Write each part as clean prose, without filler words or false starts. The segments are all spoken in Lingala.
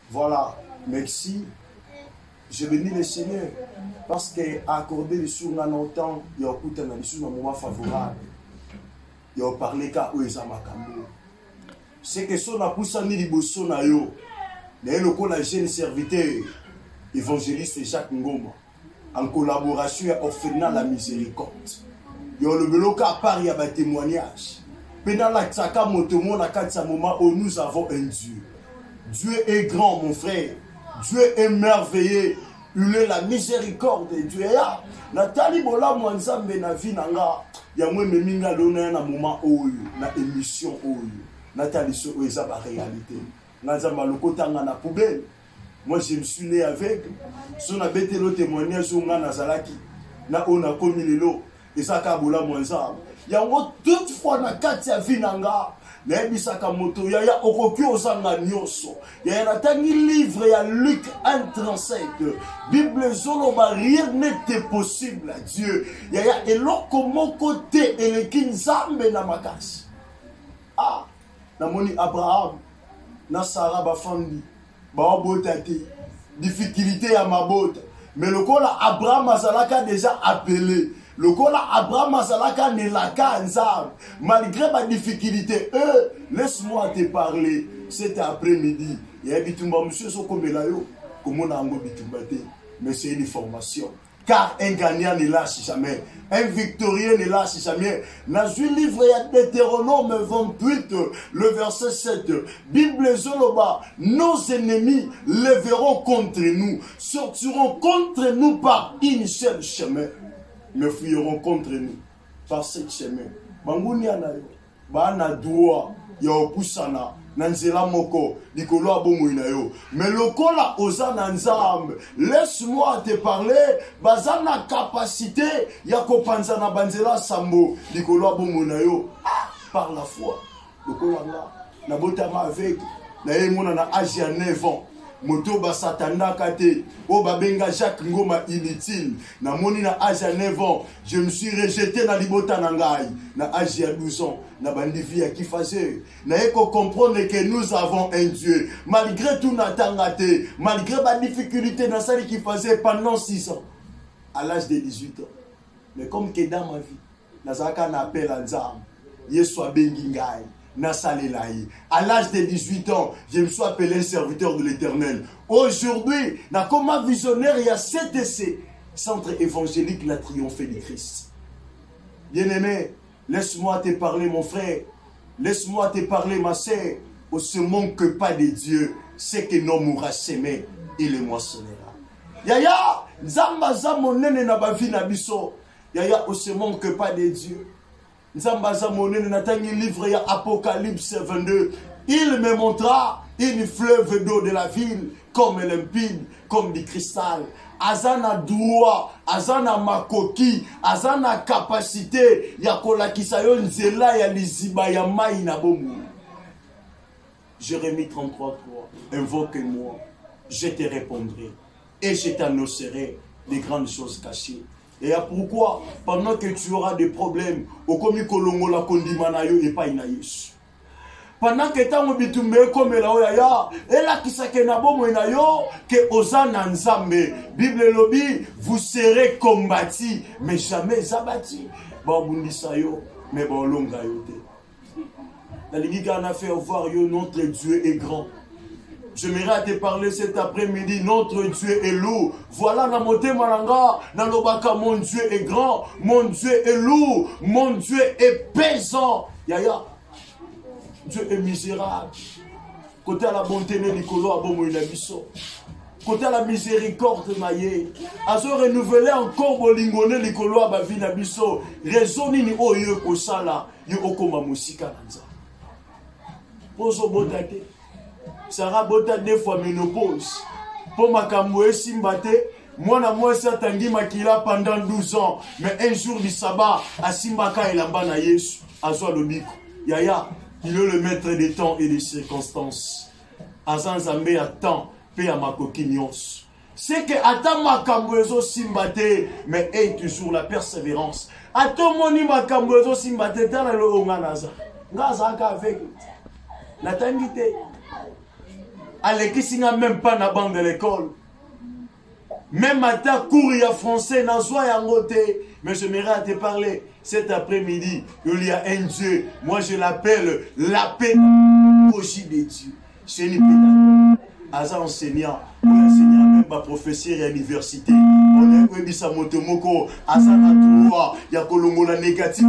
Voilà, merci. Je bénis le Seigneur parce qu'il a accordé les sourds dans le temps, il a écouté dans les moment favorable. Il a parlé qu'à Oezamakambo. C'est que son a poussé ni liboso na yo. Mais le la jeune serviteur évangéliste Jacques Ngoma en collaboration avec Orphelinat la Miséricorde. Il y a le bloc à part, il y a des témoignages. Pendant la tsaka motomo na katsa moment où nous avons un Dieu. Dieu est grand, mon frère. Dieu est merveilleux. Il est la miséricorde de Dieu. Nathalie Bola Mwanzambe na vie nanga. Ya mwe meminga dona na moment oyo na émission oyo. Nathalie so eza ba réalité. Nzamba lokotanga na poubelle. Moi je me suis né avec. Son a bête le témoignage au ngana zalaki. Na ona komi lelo. Ezaka Bola Mwanzambe. Ya ngo toutefois na kati ya vie nanga. Nebisaka moto ya okoki ozanga nyoso ya natangi livre ya Luc 1:37 Bible zoloba rien n'était possible à Dieu ya eloko moko te eleki nzambe na makasi namoni Abraham na Sarah bafandi baobota te difficulté ya mabota mais lokola Abraham azalaka déjà appelé. Le kola Abraham azalaka ne laka nzam. Malgré ma difficulté, laisse-moi te parler cet après-midi. Il y a bitumba monsieur sokomela yo, comment on a bitumba te. Mais c'est une formation. Car un gagnant ne lâche jamais. Un victorieux ne lâche jamais. Dans le livre de Deutéronome 28, le verset 7. Bible Zoloba, nos ennemis leveront contre nous, sortiront contre nous par une seule chemin. Me fuiront contre nous par cette chemin. Bangunia na yo, bana doa ya opusana nanzela moko likolo abomo ina yo. Mais lokola ozana nzambe, laisse-moi te parler, bazana capacité ya kopanzana banzela sambo likolo abomo ina yo par la foi. Lokola na botama avec na yemona na âge ya 9 ans. Moto basatanda kate o babenga Jacques Ngoma inutile na moni na âge à 9 ans je me suis rejeté na libota na ngai na âge à 12 ans na bandi vie qui faisait na eko comprendre que nous avons un Dieu malgré tout natangate malgré la difficulté dans ça qui faisait pendant 6 ans à l'âge de 18 ans mais comme que dans ma vie nazaka na appel à Nzam Yesu abengi ngai. À l'âge de 18 ans, je me suis appelé serviteur de l'Éternel. Aujourd'hui, comme visionnaire, il y a CTC, Centre évangélique La Triomphée du Christ. Bien-aimé, laisse-moi te parler, mon frère. Laisse-moi te parler, ma sœur. On se manque pas de Dieu. C'est que non mourra s'aimer, il est moissonnera. Yaya, Zamba Zamonene na bavi na biso. Yaya, on se manque pas de Dieu. Nzambaza monene natangi livre ya Apocalypse 22. Il me montra une fleuve d'eau de la ville comme limpide, comme du cristal. Azana doua, azana makoki, azana capacité ya kolakisa yo nzela ya liziba ya mai na bomu. Jérémie 33:3. Invoque-moi, je te répondrai et je t'annoncerai les grandes choses cachées. Et pourquoi, pendant que tu auras des problèmes, au komi kolongo la kondimana yo et pas inayesu. Pendant que tu as un comme la oya, et là qui s'est na bomo ina yo, que ozana nzambe, Bible lobi, vous serez combattus, mais jamais abattus. Babundisa yo, mais bon longa yo te. La ligue en a fait voir yo, notre Dieu est grand. J'aimerais te parler cet après-midi. Notre Dieu est lourd. Voilà, na mote malanga, na lobaka, mon Dieu est grand, mon Dieu est lourd, mon Dieu est pesant. Yaya, Dieu est misérable. Côté à la bonté, Nicolo, abomo inabiso. Côté à la miséricorde, maye. Azo renouveler encore bolingone, Nicolo, abavi nabiso. Raison ni oyo kosala, yo okoma musika nanza. Pozo botate. Sarah bota 2 fois ménopause. Pour ma kamoué simbate, moi na moi ça tangi makila pendant 12 ans. Mais un jour du sabbat, à Simbaka et là-bas na Yesu, à Zoa Lobiko. Yaya, il est le maître des temps et des circonstances. Azan Zambé attend, paix à ma coquignos. C'est que attends ma kamouézo simbate, mais est toujours la persévérance. Attends moni ma kamouézo simbate, dans le onganaza. Naza avec. Natangite. alekisi nga même pas na banc de l'école. Même matin, cours y a français, n'a pas yango te. Mais je m'aimerais à te parler cet après-midi. Il y a un Dieu. Moi, je l'appelle la pédagogie de Dieu. C'est une pédagogie. Aza enseignant, même ma professeur à l'université. On est webisa motomoko, azana droit, ya kolongola négatif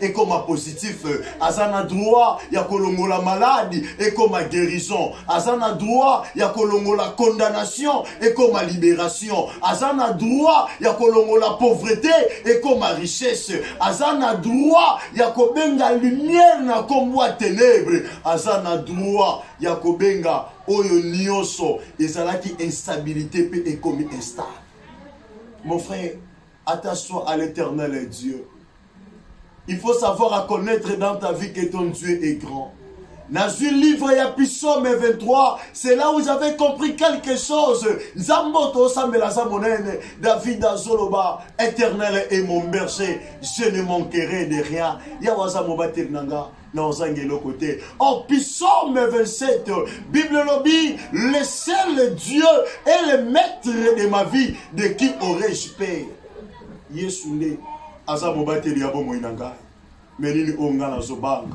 et comme positif. Azana droit, ya kolongola maladie et comme guérison. Azana droit, ya kolongola condamnation et comme libération. Azana droit, ya kolongola pauvreté et comme richesse. Azana droit, ya kobenga lumière na komwa ténèbres. Azana droit, ya kobenga oyo nyonso ezalaki instabilité pe ekomi instable. Mon frère, attache-toi à l'Éternel Dieu. Il faut savoir reconnaître dans ta vie que ton Dieu est grand. Dans le livre, il y a Psaume 23, c'est là où j'avais compris quelque chose. David Azoloba, Éternel est mon berger, je ne manquerai de rien. En Psaume 27, Bible lobby, le seul Dieu est le maître de ma vie, de qui aurais-je peur? Yesune, Azamobate Liabo Moinanga, Menini Ongana Zobang.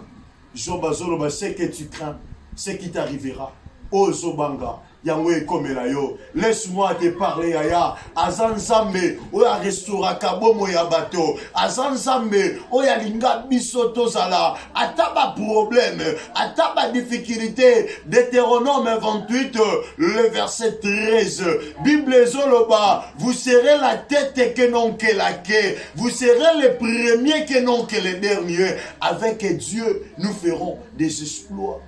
Joba Zoloba, ce que tu crains, ce qui t'arrivera. Oh Zobanga, Yahweh comme yo. Laisse-moi te parler, Yaya. Azan Zambe, Oya Restaura Kabomo Yabato. Azan Zambe, Oya Linga Bisoto Zala. Ataba problème, Ataba difficulté. Deutéronome 28, le verset 13. Bible Zoloba, vous serez la tête que non que la quai. Vous serez les premiers que non que les derniers. Avec Dieu, nous ferons des exploits.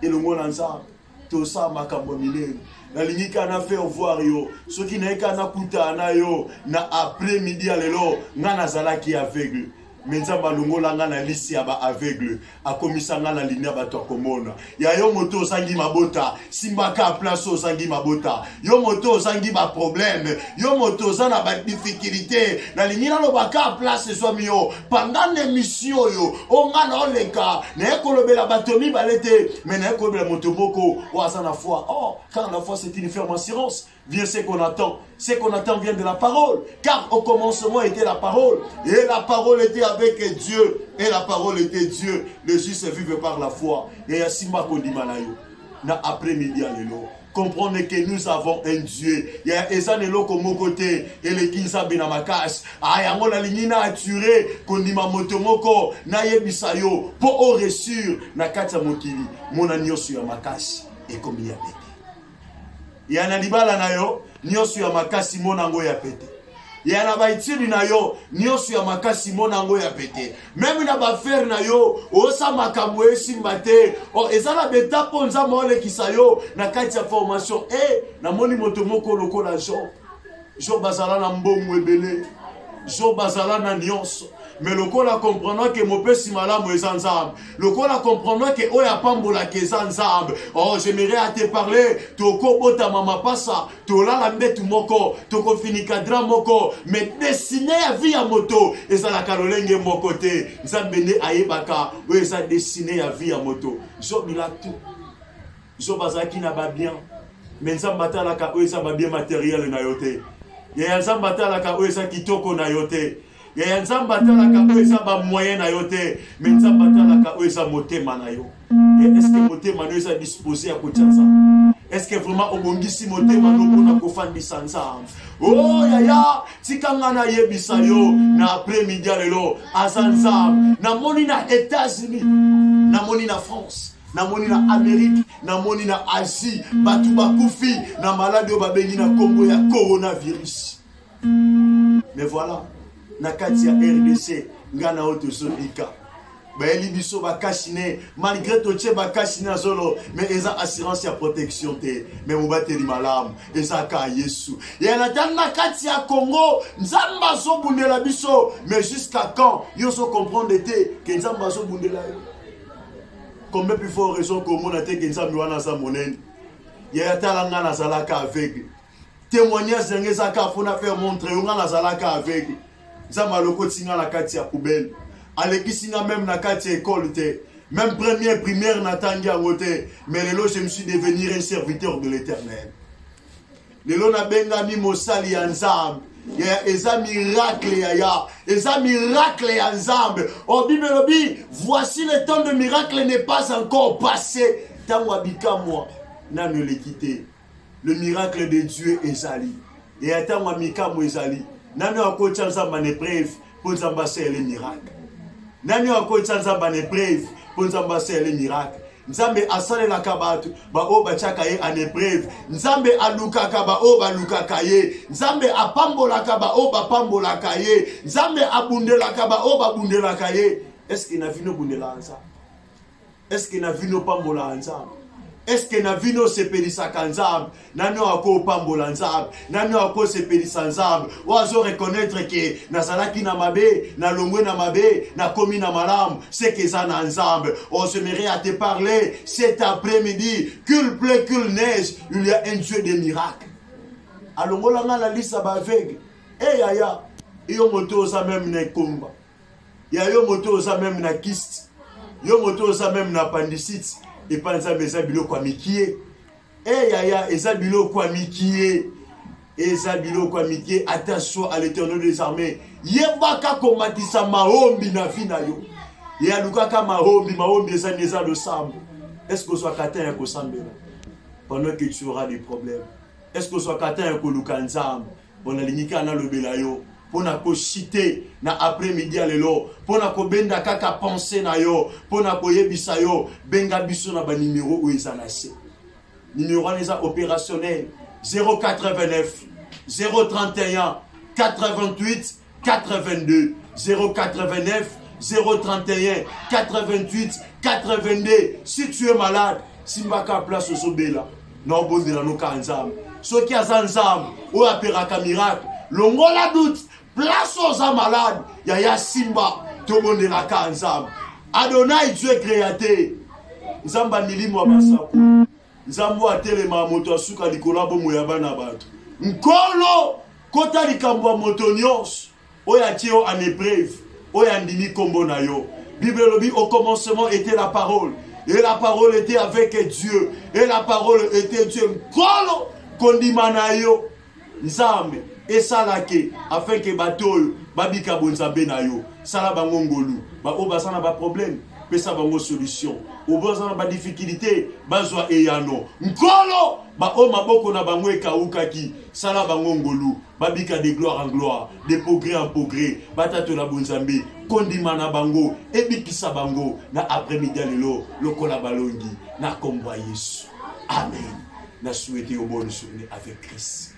Et le monde ensemble. Tout ça m'a camomilé. La ligne qu'on a fait voir yo, ce qui n'est qu'un akuta na yo, na après-midi à l'élo, n'a zala qui aveugle. Menza balungo langa na lisi aba aveugle. A komisa nga na ligne ba to komona. Ya yo moto sangi mabota, simbaka place o sangi mabota. Yo moto sangi ba problème, yo moto zana ba difficulté. Na ligne na lo baka place so mio. Pendant l'émission yo, o nga na oleka, na ekolobela batomi balete, mais na ekolobela moto boko o azana foi. Oh, car la foi c'est une ferme assurance. Vient ce qu'on attend. Ce qu'on attend vient de la parole. Car au commencement était la parole. Et la parole était avec Dieu. Et la parole était Dieu. Le juste vive par la foi. Et Yasimba Kondimanayo. Na après-midi à l'élo. Comprenez que nous avons un Dieu. Il y a Ezanelo comme côté. Et les Kinsa Benamakas. Ayango la lignina a tué. Kondima Motomoko. Na yebisayo. Po o resur. Na Katsa Mokili. Mon agneau sur Makas. Et comme il y a pété. Yana libala na yo, nyosu ya makasi monango ya pete. Yana baitiri na yo, nyosu ya makasi monango ya pete. Même na ba faire na yo, osa makambo esimbate. O ezala beta ponza mole kisayo na kati ya formation. Na moni moto moko lokola Job bazala na mbongo ebele. Job bazala na nyonso. Mais le ko la comprendra que mon père si malamu ezanzam. Le ko la comprendra que oya pambola ke zanzam. Oh, j'aimerais à te parler. Toko bota mama passa. Tola la mbetu moko. Toko finika dra moko. Mais dessiné à vie à moto. Et ça la kalolenge mon côté. Zambene ayebaka. Oui, ça dessiné à vie à moto. Job il a tout. Job azaki na ba bien. Mais zambata la ka oya ça ba bien matériel na yote. Ya zambata la ka oya ça kitoko na yote. Il y a un zambata la kaouesa ba moyen na yote, mais zambata la kaouesa motema na yo. Est-ce que motema na yo est disposé à côté ça? Est-ce que vraiment obongisi motema no pona kofandi sansa? Oh yaya, tikanga na yebisa yo na après-midi lelo azanzam. Na moni na États-Unis, na moni na France, na moni na Amérique, na moni na Asie, batu bakufi na malade babengi na Congo ya coronavirus. Mais voilà. Na kati ya RDC ngana oto zolika ba elibiso ba kashine malgré to tche ba kashine zolo mais eza assurance ya protection te mais mobateli malamu eza ka Yesu ya na kati ya Congo nzamba zo bundela biso mais jusqu'à quand yo so comprendre te que nzamba zo bundela yo combien plus fort raison que mona te que nzamba wana za monene ya tala ngana zalaka aveugle témoignage ngeza ka fona faire montrer ngana zalaka aveugle. Zama loko tinga na kati ya poubelle. Aleki singa même na kati ya école te. Même primaire n'attendait à côté. Mais lelo, je me suis devenu un serviteur de l'Éternel. Lelo na benga mi mosali ensemble. Il y a des miracles, ensemble. Oh, Bible, voici le temps de miracle n'est pas encore passé. Tant wabika moi, n'a ne le quitté. Le miracle de Dieu est sali. Et attends wabika moi sali. N'a ne encore chance à mon épreuve pour nous ambasser les miracles. N'a ne encore chance à mon épreuve pour nous ambasser les miracles. Nzambe asale la kabatu ba o ba chakaye en épreuve. Nzambe aluka kaba o ba luka kaye. Nzambe apambola kaba o ba pambola kaye. Nzambe abundela kaba o ba bundela kaye. Est-ce qu'il n'a vu nos bundela ensemble? Est-ce qu'il n'a vu nos pambola ensemble? Est-ce qu'il n'a vu nos sepelisa ensemble? Nano ako pambola ensemble. Nano ako sepelisa ensemble. Oazo reconnaître que nazalaki na mabe, na longwe na mabe, na komi na malam, c'est que ça ensemble. On se mérite à te parler cet après-midi. Qu'il pleut, qu'il neige, il y a un Dieu des miracles. Alors on a la liste à aveugle. Eh yaya, yo moto sa même na komba. Ya yo moto sa même na kyste. Yo moto sa même na appendicite. Et pas eza bilo kwa mikie. Eh yaya, eza bilo kwa mikie. Eza bilo kwa mikie. Attention à l'Éternel des armées. Yebaka komatisa mahombi na fina yo. Ya lukaka mahombi eza neza le sambo. Est-ce que soit katin ya kosambela pendant que tu auras des problèmes? Est-ce que soit katin ya koluka nzambe pendant lingika na lobela yo? Pona ko chiter na après-midi alelo, pona ko benda kaka penser na yo, pona ko yebisa yo, benga biso na ba numéro ou ezanase. Numéro neza opérationnel 089 031 88 82 089 031 88 82. Si tu es malade, simbaka place au sobela. Non bon de la no kanzam. Ceux qui a ensemble ou apéraka miracle, longola doute. Place aux malades, yaya simba, tout le monde est là ensemble. Adonai, Dieu créateur. Nzamba milimo basaku. Nzamba telema moto asuka likola bomo ya bana bato. Nkolo kota likambo moto nyos. Oya tio en épreuve. Oya ndimi kombo na yo. Bible lobi au commencement était la parole. Et la parole était avec Dieu. Et la parole était Dieu. Nkolo kondimana yo. Nzambe. Et ça là afin que bateau babika bonzabe na yo sala bango ngolu ba obasana ba problème pesa bango solution obasana ba difficulté bazwa eyano nkolo ba o maboko na bango ekaukaki sala bango ngolu babika de gloire en gloire de progrès en progrès batato na bonzambe kondima na bango ebikisa bango na après-midi lelo lokola balongi na komba Yesu. Amen. Na souhaité au bonne journée avec Christ.